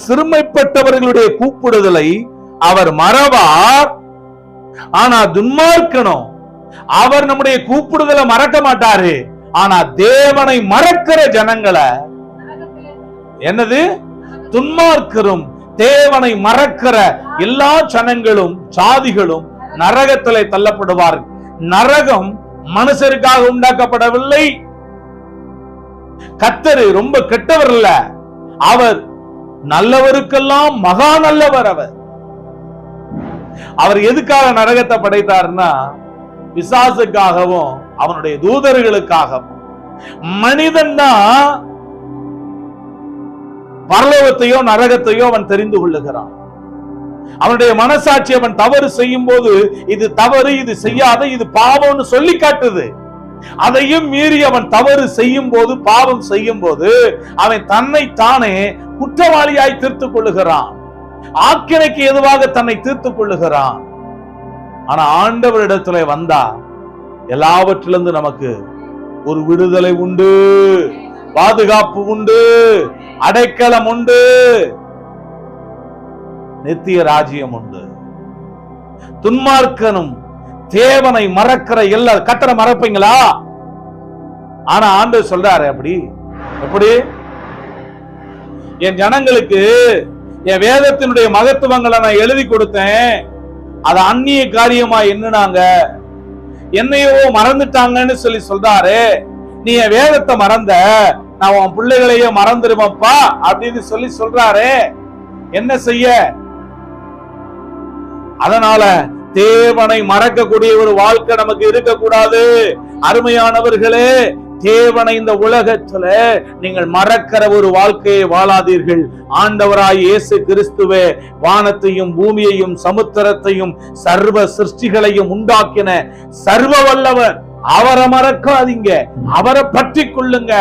சிறுமைப்பட்டவர்களுடைய கூப்பிடுதலை அவர் மறவார். ஆனா துன்மார்க்கனோ அவர் நம்முடைய கூப்பிடுதலை மறக்க மாட்டாரு. ஆனா தேவனை மறக்கிற ஜனங்களை, என்னது, துன்மார்க்கரும் தேவனை மறக்கிற எல்லா ஜனங்களும் ஜாதிகளும் நரகத்திலே தள்ளப்படுவார்கள். நரகம் மனுஷருக்காக உண்டாக்கப்படவில்லை. கர்த்தர் ரொம்ப கெட்டவர் இல்ல, அவர் நல்லவருக்கெல்லாம் மகா நல்லவர். அவர் எதுக்காக நரகத்தை படைத்தார்னா பிசாசுக்காகவும் அவனுடைய தூதர்களுக்காகவும். மனிதன் தான் பரலோகத்தையோ நரகத்தையோ அவன் தெரிந்து கொள்ளுகிறான். அவனுடைய மனசாட்சி அவன் தவறு செய்யும் போது இது தவறு, இது செய்யாத, இது பாவம்னு சொல்லி காட்டுது. அதையும் மீறி அவன் தவறு செய்யும் போது, பாவம் செய்யும் போது அவன் தன்னை தானே குற்றவாளியாய் தீர்த்துக் கொள்ளுகிறான். ஆக்கினைக்கு எதுவாக தன்னை தீர்த்துக் கொள்ளுகிறான். ஆனா ஆண்டவரிடத்துல வந்தா எல்லாவற்றிலிருந்து நமக்கு ஒரு விடுதலை உண்டு, பாதுகாப்பு உண்டு, அடைக்கலம் உண்டு, நித்திய ராஜ்யம் உண்டு. துன்மார்க்கனும் தேவனை மறக்கிற எல்லா, கர்த்தரை மறப்பீங்களா? ஆனா ஆண்டவர் சொல்றாரு, அப்படி எப்படி என் ஜனங்களுக்கு என் வேதத்தினுடைய மகத்துவங்களை நான் எழுதி கொடுத்தேன், அது அந்நிய காரியமா எண்ணுனாங்க, என்னையோ மறந்துட்டாங்கன்னு சொல்லி சொல்றாரு. நீ என் வேதத்தை மறந்த, நான் உன் பிள்ளைகளையே மறந்துடுவப்பா அப்படின்னு சொல்லி சொல்றாரு. என்ன செய்ய? அதனால தேவனை மறக்கக்கூடிய ஒரு வாழ்க்கை நமக்கு இருக்கக்கூடாது. அருமையானவர்களே, தேவனை இந்த உலகத்துல நீங்கள் மறக்கிற ஒரு வாழ்க்கையை வாழாதீர்கள். ஆண்டவராய் இயேசு கிறிஸ்துவே வானத்தையும் பூமியையும் சமுத்திரத்தையும் சர்வ சிருஷ்டிகளையும் உண்டாக்கின சர்வ வல்லவர். அவரை மறக்காதீங்க, அவரை பற்றி கொள்ளுங்க.